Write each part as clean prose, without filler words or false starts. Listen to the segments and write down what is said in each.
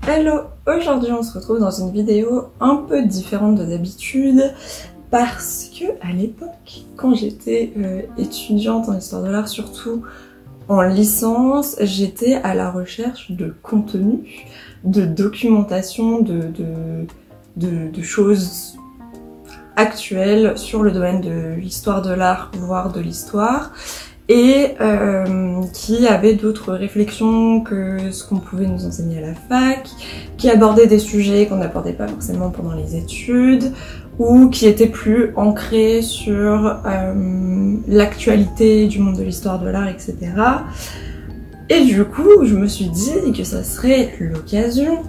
Hello, aujourd'hui on se retrouve dans une vidéo un peu différente de d'habitude parce que à l'époque, quand j'étais étudiante en histoire de l'art, surtout en licence, j'étais à la recherche de contenu, de documentation, de choses actuelles sur le domaine de l'histoire de l'art, voire de l'histoire, et qui avait d'autres réflexions que ce qu'on pouvait nous enseigner à la fac, qui abordait des sujets qu'on n'abordait pas forcément pendant les études, ou qui étaient plus ancrés sur l'actualité du monde de l'histoire de l'art, etc. Et du coup, je me suis dit que ça serait l'occasion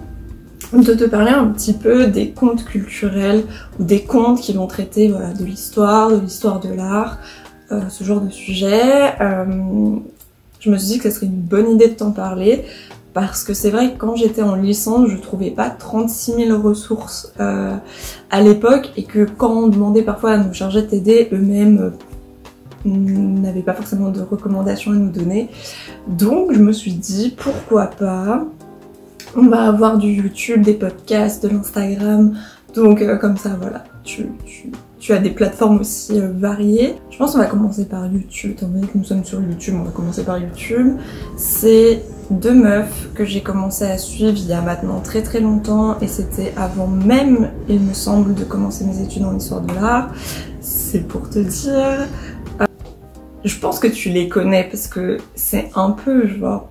de te parler un petit peu des contes culturels, ou des contes qui vont traiter voilà, de l'histoire de l'art, ce genre de sujet. Je me suis dit que ça serait une bonne idée de t'en parler parce que c'est vrai que quand j'étais en licence, je trouvais pas 36 000 ressources à l'époque, et que quand on demandait parfois à nos chargés de TD, eux-mêmes n'avaient pas forcément de recommandations à nous donner. Donc je me suis dit pourquoi pas, on va avoir du YouTube, des podcasts, de l'Instagram, donc comme ça voilà, tu as des plateformes aussi variées. Je pense qu'on va commencer par YouTube, étant donné que nous sommes sur YouTube, on va commencer par YouTube. C'est deux meufs que j'ai commencé à suivre il y a maintenant très très longtemps, et c'était avant même, il me semble, de commencer mes études en histoire de l'art. C'est pour te dire. Je pense que tu les connais parce que c'est un peu genre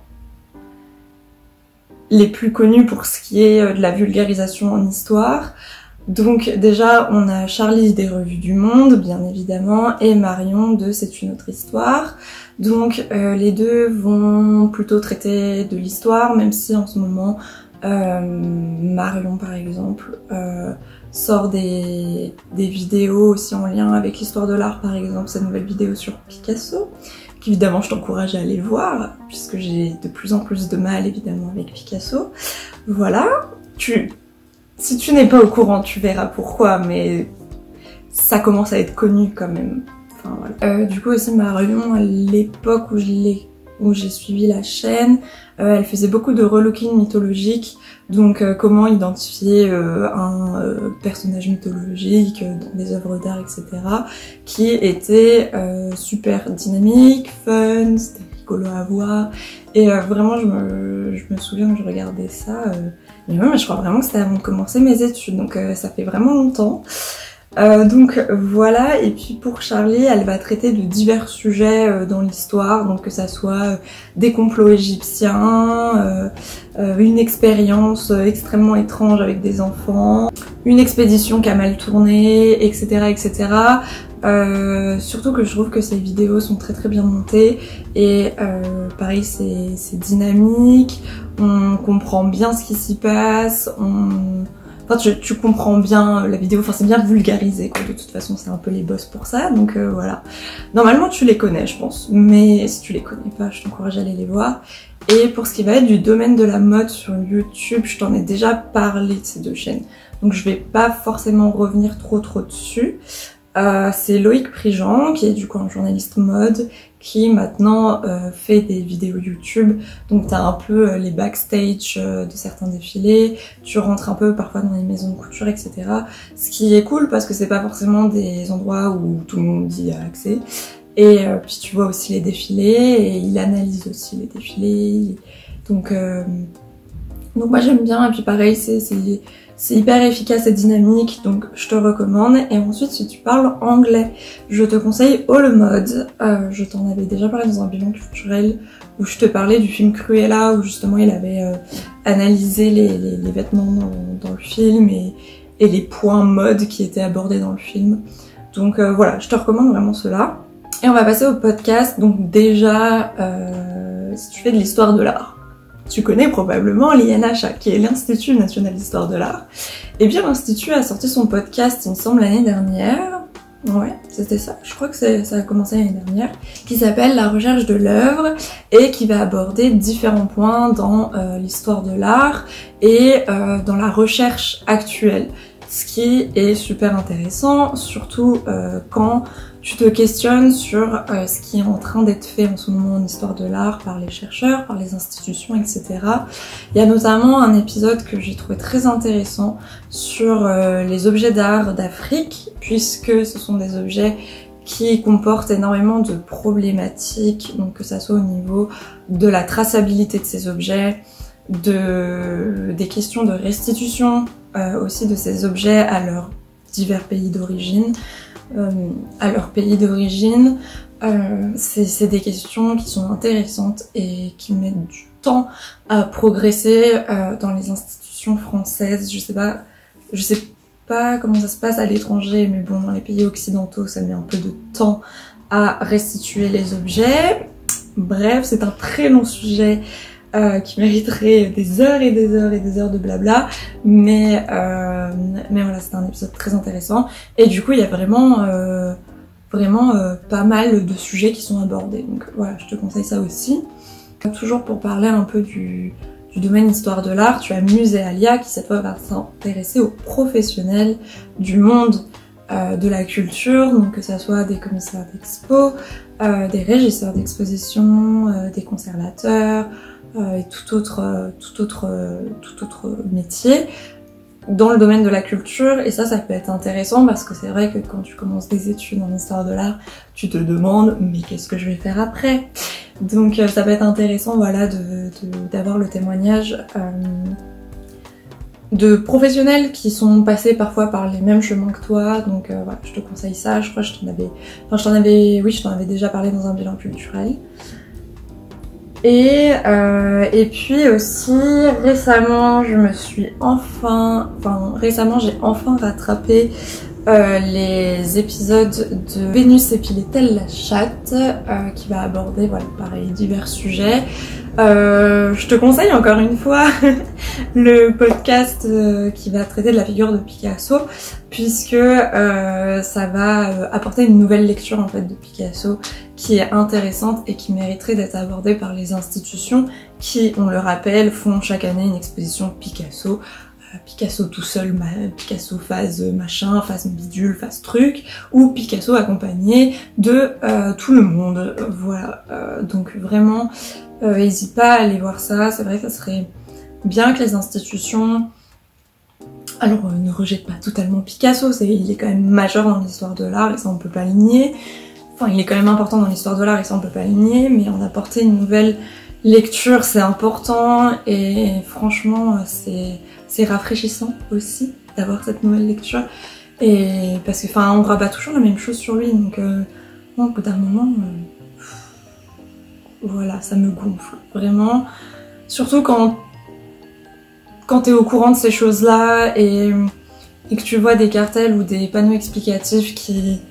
les plus connus pour ce qui est de la vulgarisation en histoire. Donc déjà, on a Charlie des Revues du Monde, bien évidemment, et Marion de C'est une autre histoire. Donc les deux vont plutôt traiter de l'histoire, même si en ce moment, Marion par exemple, sort des vidéos aussi en lien avec l'histoire de l'art, par exemple sa nouvelle vidéo sur Picasso, qu'évidemment je t'encourage à aller voir, puisque j'ai de plus en plus de mal évidemment avec Picasso. Voilà, si tu n'es pas au courant, tu verras pourquoi, mais ça commence à être connu quand même. Enfin, voilà. Du coup aussi Marion, à l'époque où j'ai suivi la chaîne, elle faisait beaucoup de relooking mythologique, donc comment identifier un personnage mythologique dans des œuvres d'art, etc. qui était super dynamique, fun, c'était rigolo à voir, et vraiment je me souviens que je regardais ça, mais ouais, je crois vraiment que c'était avant de commencer mes études, donc ça fait vraiment longtemps. Donc voilà, et puis pour Charlie, elle va traiter de divers sujets dans l'histoire, donc que ça soit des complots égyptiens, une expérience extrêmement étrange avec des enfants, une expédition qui a mal tourné, etc. etc. Surtout que je trouve que ces vidéos sont très très bien montées, et pareil c'est dynamique, on comprend bien ce qui s'y passe, enfin, tu comprends bien la vidéo, enfin c'est bien vulgarisé quoi, de toute façon c'est un peu les boss pour ça, donc voilà. Normalement tu les connais je pense, mais si tu les connais pas, je t'encourage à aller les voir. Et pour ce qui va être du domaine de la mode sur YouTube, je t'en ai déjà parlé de ces deux chaînes, donc je vais pas forcément revenir trop dessus. C'est Loïc Prigent, qui est du coup un journaliste mode, qui maintenant fait des vidéos YouTube, donc t'as un peu les backstage de certains défilés, tu rentres un peu parfois dans les maisons de couture, etc. Ce qui est cool parce que c'est pas forcément des endroits où tout le monde y a accès, et puis tu vois aussi les défilés, et il analyse aussi les défilés, donc moi j'aime bien, et puis pareil c'est hyper efficace et dynamique, donc je te recommande. Et ensuite, si tu parles anglais, je te conseille All Mode. Je t'en avais déjà parlé dans un bilan culturel où je te parlais du film Cruella, où justement il avait analysé les vêtements dans le film, et les points mode qui étaient abordés dans le film. Donc voilà, je te recommande vraiment cela. Et on va passer au podcast. Donc déjà, si tu fais de l'histoire de l'art, tu connais probablement l'INHA, qui est l'Institut National d'Histoire de l'Art. Et bien l'Institut a sorti son podcast, il me semble, l'année dernière. Ouais, c'était ça. Je crois que ça a commencé l'année dernière. Qui s'appelle La recherche de l'œuvre, et qui va aborder différents points dans l'histoire de l'art et dans la recherche actuelle. Ce qui est super intéressant, surtout quand tu te questionnes sur ce qui est en train d'être fait en ce moment en histoire de l'art par les chercheurs, par les institutions, etc. Il y a notamment un épisode que j'ai trouvé très intéressant sur les objets d'art d'Afrique, puisque ce sont des objets qui comportent énormément de problématiques, donc que ça soit au niveau de la traçabilité de ces objets, des questions de restitution aussi de ces objets à leurs divers pays d'origine, c'est des questions qui sont intéressantes et qui mettent du temps à progresser dans les institutions françaises. Je sais pas comment ça se passe à l'étranger, mais bon, dans les pays occidentaux, ça met un peu de temps à restituer les objets. Bref, c'est un très long sujet qui mériterait des heures et des heures et des heures de blabla, mais voilà, c'était un épisode très intéressant, et du coup il y a vraiment pas mal de sujets qui sont abordés, donc voilà, je te conseille ça aussi. Toujours pour parler un peu du domaine histoire de l'art, tu as Muséalia qui cette fois va s'intéresser aux professionnels du monde de la culture, donc que ça soit des commissaires d'expo, des régisseurs d'exposition, des conservateurs, et tout autre métier dans le domaine de la culture. Et ça peut être intéressant parce que c'est vrai que quand tu commences des études en histoire de l'art, tu te demandes mais qu'est-ce que je vais faire après? Donc ça peut être intéressant, voilà, d'avoir le témoignage de professionnels qui sont passés parfois par les mêmes chemins que toi, donc voilà, je te conseille ça. Je crois que je t'en avais déjà parlé dans un bilan culturel. Et puis aussi, récemment, j'ai enfin rattrapé les épisodes de Vénus épilait-elle la chatte, qui va aborder, voilà, pareil, divers sujets. Je te conseille encore une fois le podcast qui va traiter de la figure de Picasso, puisque ça va apporter une nouvelle lecture en fait de Picasso qui est intéressante et qui mériterait d'être abordée par les institutions qui, on le rappelle, font chaque année une exposition Picasso. Picasso tout seul, Picasso phase machin, phase bidule, phase truc, ou Picasso accompagné de tout le monde. Voilà, donc vraiment, n'hésite pas à aller voir ça. C'est vrai que ça serait bien que les institutions, alors ne rejettent pas totalement Picasso, il est quand même majeur dans l'histoire de l'art et ça on peut pas le nier. Enfin, il est quand même important dans l'histoire de l'art et ça on peut pas le nier, mais en apporter une nouvelle lecture c'est important, et franchement c'est rafraîchissant aussi d'avoir cette nouvelle lecture, et parce que on rabat toujours la même chose sur lui, donc au bout d'un moment voilà, ça me gonfle vraiment, surtout quand t'es au courant de ces choses là et que tu vois des cartels ou des panneaux explicatifs qui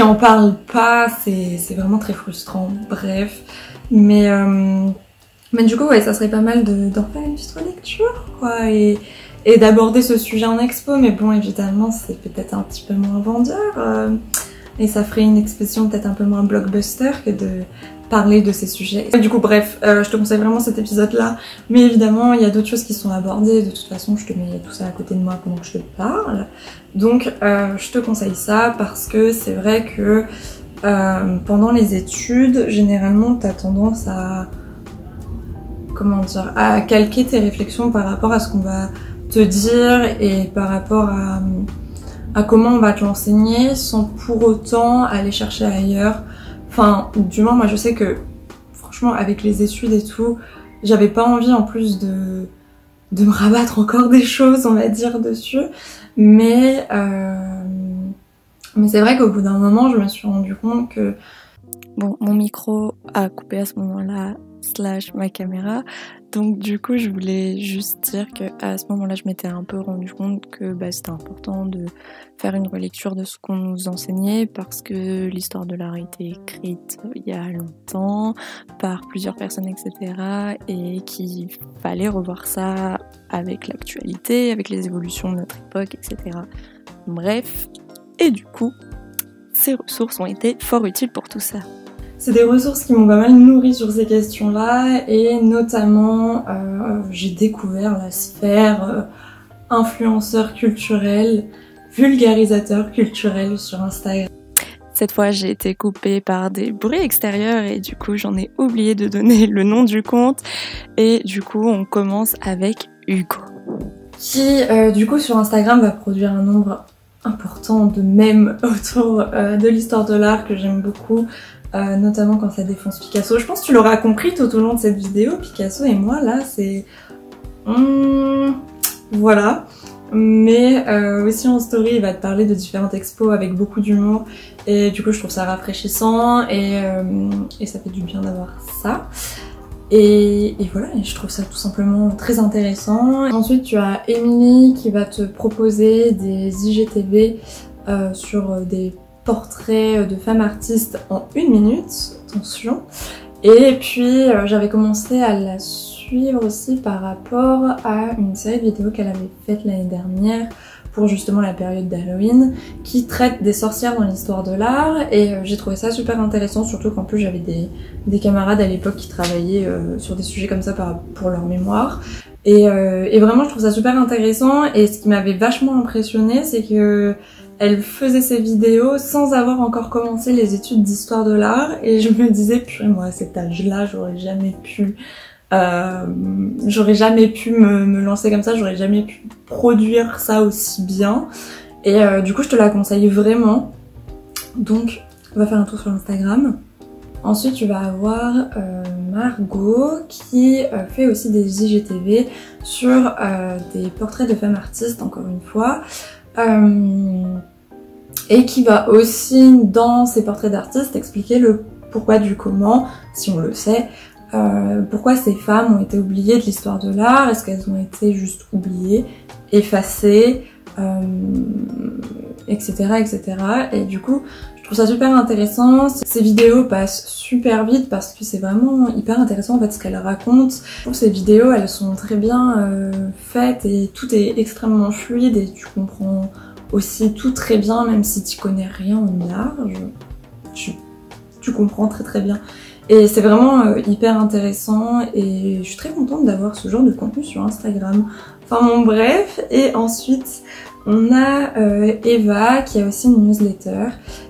en parlent pas, c'est vraiment très frustrant. Bref, mais du coup ouais, ça serait pas mal d'en faire une petite relecture quoi, et d'aborder ce sujet en expo, mais bon évidemment c'est peut-être un petit peu moins vendeur, et ça ferait une exposition peut-être un peu moins blockbuster que de parler de ces sujets. Et du coup bref, je te conseille vraiment cet épisode là, mais évidemment il y a d'autres choses qui sont abordées, de toute façon je te mets tout ça à côté de moi pendant que je te parle, donc je te conseille ça parce que c'est vrai que pendant les études, généralement t'as tendance à calquer tes réflexions par rapport à ce qu'on va te dire et par rapport à comment on va te l'enseigner sans pour autant aller chercher ailleurs. Enfin, du moins moi je sais que franchement avec les études et tout, j'avais pas envie en plus de me rabattre encore des choses on va dire dessus, mais c'est vrai qu'au bout d'un moment je me suis rendu compte que bon, mon micro a coupé à ce moment-là / ma caméra, donc du coup je voulais juste dire que à ce moment-là je m'étais un peu rendu compte que c'était important de faire une relecture de ce qu'on nous enseignait, parce que l'histoire de l'art a été écrite il y a longtemps par plusieurs personnes, etc., et qu'il fallait revoir ça avec l'actualité, avec les évolutions de notre époque, etc. Bref, et du coup ces ressources ont été fort utiles pour tout ça. C'est des ressources qui m'ont pas mal nourri sur ces questions-là, et notamment j'ai découvert la sphère influenceur culturel, vulgarisateur culturel sur Instagram. Cette fois, j'ai été coupée par des bruits extérieurs et du coup, j'en ai oublié de donner le nom du compte. Et du coup, on commence avec Hugo. Qui, du coup, sur Instagram va produire un nombre important de mèmes autour de l'histoire de l'art que j'aime beaucoup, notamment quand ça défonce Picasso. Je pense que tu l'auras compris tout au long de cette vidéo, Picasso et moi, là, c'est... voilà. Mais aussi en story, il va te parler de différentes expos avec beaucoup d'humour et du coup je trouve ça rafraîchissant et ça fait du bien d'avoir ça. Et voilà, et je trouve ça tout simplement très intéressant. Ensuite tu as Émilie qui va te proposer des IGTV sur des portraits de femmes artistes en 1 minute, attention. Et puis j'avais commencé à la suivre aussi par rapport à une série de vidéos qu'elle avait faite l'année dernière pour justement la période d'Halloween qui traite des sorcières dans l'histoire de l'art et j'ai trouvé ça super intéressant, surtout qu'en plus j'avais des camarades à l'époque qui travaillaient sur des sujets comme ça pour leur mémoire et vraiment je trouve ça super intéressant et ce qui m'avait vachement impressionnée c'est que elle faisait ses vidéos sans avoir encore commencé les études d'histoire de l'art et je me disais purée moi à cet âge-là j'aurais jamais pu me lancer comme ça, j'aurais jamais pu produire ça aussi bien et du coup je te la conseille vraiment. Donc on va faire un tour sur Instagram. Ensuite tu vas avoir Margot qui fait aussi des IGTV sur des portraits de femmes artistes encore une fois et qui va aussi dans ses portraits d'artistes expliquer le pourquoi du comment, si on le sait. Pourquoi ces femmes ont été oubliées de l'histoire de l'art, est-ce qu'elles ont été juste oubliées, effacées, etc., etc. Et du coup, je trouve ça super intéressant. Ces vidéos passent super vite parce que c'est vraiment hyper intéressant en fait ce qu'elles racontent. Je trouve que ces vidéos, elles sont très bien faites et tout est extrêmement fluide et tu comprends aussi tout très bien, même si tu connais rien en art, tu comprends très très bien. Et c'est vraiment hyper intéressant et je suis très contente d'avoir ce genre de contenu sur Instagram. Enfin bon bref, et ensuite on a Eva qui a aussi une newsletter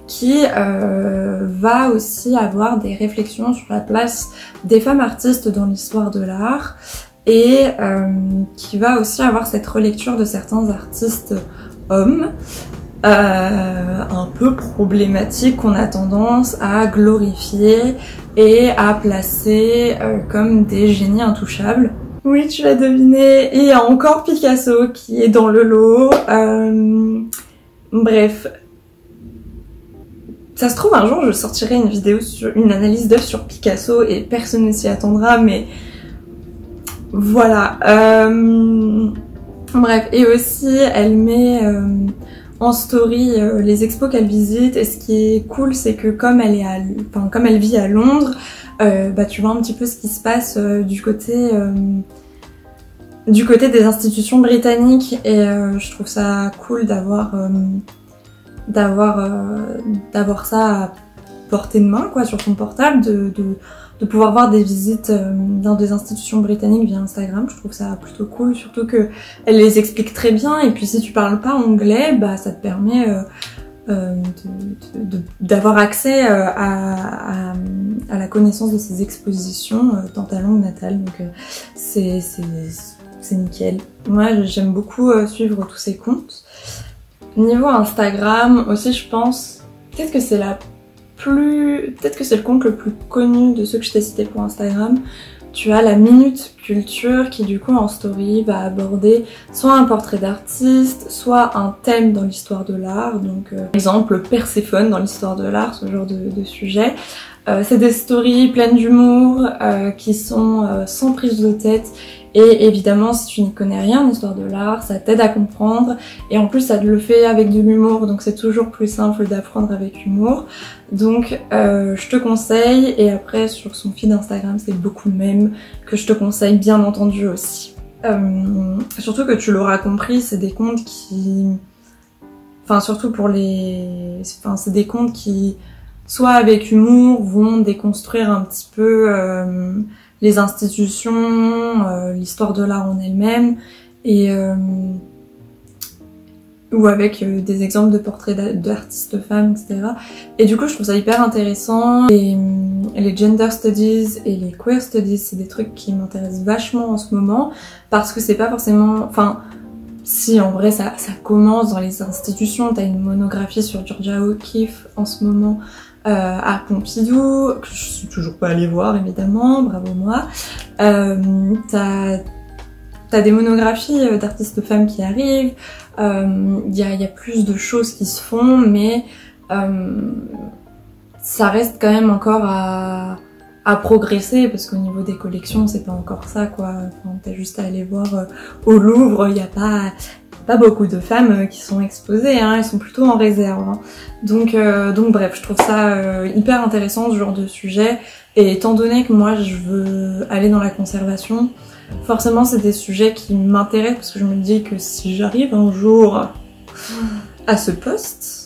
qui va aussi avoir des réflexions sur la place des femmes artistes dans l'histoire de l'art et qui va aussi avoir cette relecture de certains artistes hommes un peu problématiques qu'on a tendance à glorifier et à placer comme des génies intouchables. Oui, tu l'as deviné, et il y a encore Picasso qui est dans le lot. Bref. Ça se trouve un jour je sortirai une vidéo sur une analyse d'œuvre sur Picasso et personne ne s'y attendra, mais voilà. Bref, et aussi elle met en story les expos qu'elle visite et ce qui est cool c'est que comme elle vit à Londres, bah tu vois un petit peu ce qui se passe du côté des institutions britanniques et je trouve ça cool d'avoir ça à portée de main quoi sur son portable, de pouvoir voir des visites dans des institutions britanniques via Instagram. Je trouve ça plutôt cool, surtout que elle les explique très bien et puis si tu parles pas anglais, bah ça te permet d'avoir accès à la connaissance de ces expositions dans ta langue natale, donc c'est nickel. Moi j'aime beaucoup suivre tous ces comptes. Niveau Instagram aussi je pense, peut-être que c'est le compte le plus connu de ceux que je t'ai cités pour Instagram. Tu as la Minute Culture qui du coup en story va aborder soit un portrait d'artiste, soit un thème dans l'histoire de l'art, donc par exemple Perséphone dans l'histoire de l'art, ce genre de sujet. C'est des stories pleines d'humour qui sont sans prise de tête et évidemment si tu n'y connais rien en histoire de l'art, ça t'aide à comprendre et en plus ça te le fait avec de l'humour, donc c'est toujours plus simple d'apprendre avec humour. Donc je te conseille, et après sur son feed Instagram c'est beaucoup de mèmes que je te conseille bien entendu aussi. Surtout que tu l'auras compris, c'est des comptes qui... Enfin surtout pour les... Enfin c'est des comptes qui, soit avec humour, vont déconstruire un petit peu les institutions, l'histoire de l'art en elle-même, et ou avec des exemples de portraits d'artistes femmes, etc. Et du coup, je trouve ça hyper intéressant. Et les gender studies et les queer studies, c'est des trucs qui m'intéressent vachement en ce moment, parce que c'est pas forcément... Enfin, si, en vrai, ça commence dans les institutions. T'as une monographie sur Georgia O'Keeffe en ce moment, à Pompidou, que je suis toujours pas allée voir, évidemment, bravo moi. T'as des monographies d'artistes femmes qui arrivent, y a plus de choses qui se font, mais ça reste quand même encore à progresser, parce qu'au niveau des collections, c'est pas encore ça, quoi. Enfin, t'as juste à aller voir au Louvre, y a pas beaucoup de femmes qui sont exposées, hein, elles sont plutôt en réserve. Hein. Donc bref, je trouve ça hyper intéressant, ce genre de sujet, et étant donné que moi je veux aller dans la conservation, forcément c'est des sujets qui m'intéressent, parce que je me dis que si j'arrive un jour à ce poste,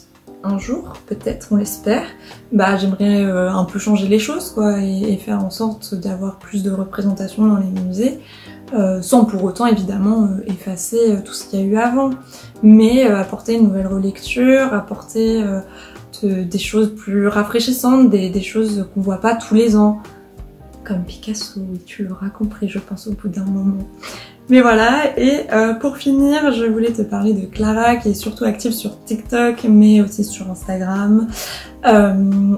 un jour, peut-être, on l'espère, bah j'aimerais un peu changer les choses, quoi, et faire en sorte d'avoir plus de représentation dans les musées, sans pour autant évidemment effacer tout ce qu'il y a eu avant, mais apporter une nouvelle relecture, apporter des choses plus rafraîchissantes, des choses qu'on voit pas tous les ans, comme Picasso, tu l'auras compris je pense au bout d'un moment. Mais voilà, et pour finir, je voulais te parler de Clara, qui est surtout active sur TikTok, mais aussi sur Instagram,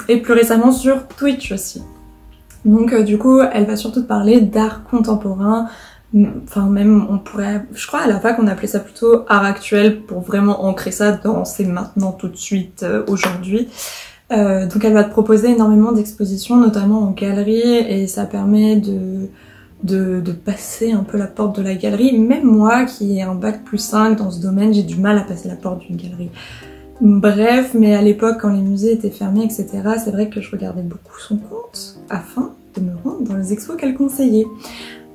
et plus récemment sur Twitch aussi. Donc du coup, elle va surtout te parler d'art contemporain, enfin même on pourrait, je crois à la fac on appelait ça plutôt art actuel, pour vraiment ancrer ça dans c'est maintenant, tout de suite, aujourd'hui. Donc elle va te proposer énormément d'expositions, notamment en galerie, et ça permet de passer un peu la porte de la galerie. Même moi qui ai un bac+5 dans ce domaine, j'ai du mal à passer la porte d'une galerie. Bref, mais à l'époque quand les musées étaient fermés, etc., c'est vrai que je regardais beaucoup son compte afin de me rendre dans les expos qu'elle conseillait.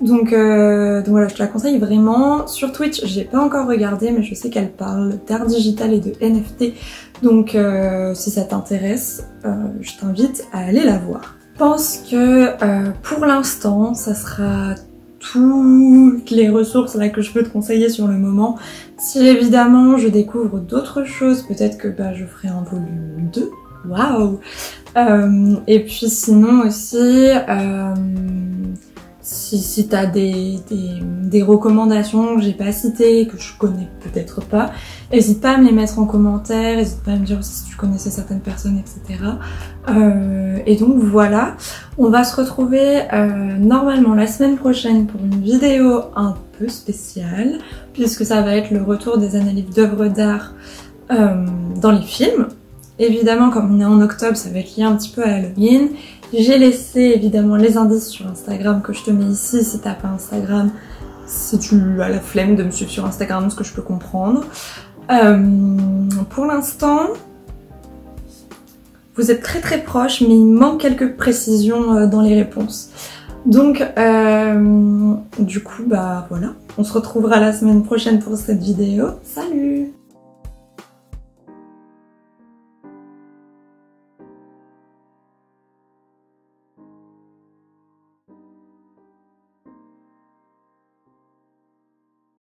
Donc voilà, je te la conseille vraiment. Sur Twitch, j'ai pas encore regardé, mais je sais qu'elle parle d'art digital et de NFT. Donc si ça t'intéresse, je t'invite à aller la voir. Je pense que pour l'instant, ça sera toutes les ressources là que je peux te conseiller sur le moment. Si évidemment je découvre d'autres choses, peut-être que je ferai un volume 2. Waouh! Et puis sinon aussi, si t'as des recommandations que j'ai pas citées, que je connais peut-être pas, n'hésite pas à me les mettre en commentaire, n'hésite pas à me dire aussi si tu connaissais certaines personnes, etc. Et donc voilà, on va se retrouver normalement la semaine prochaine pour une vidéo un peu spéciale, puisque ça va être le retour des analyses d'œuvres d'art dans les films. Évidemment, comme on est en octobre, ça va être lié un petit peu à Halloween. J'ai laissé évidemment les indices sur Instagram que je te mets ici si t'as pas Instagram, si tu as la flemme de me suivre sur Instagram, ce que je peux comprendre. Pour l'instant, vous êtes très proches, mais il manque quelques précisions dans les réponses. Donc, du coup, voilà, on se retrouvera la semaine prochaine pour cette vidéo. Salut!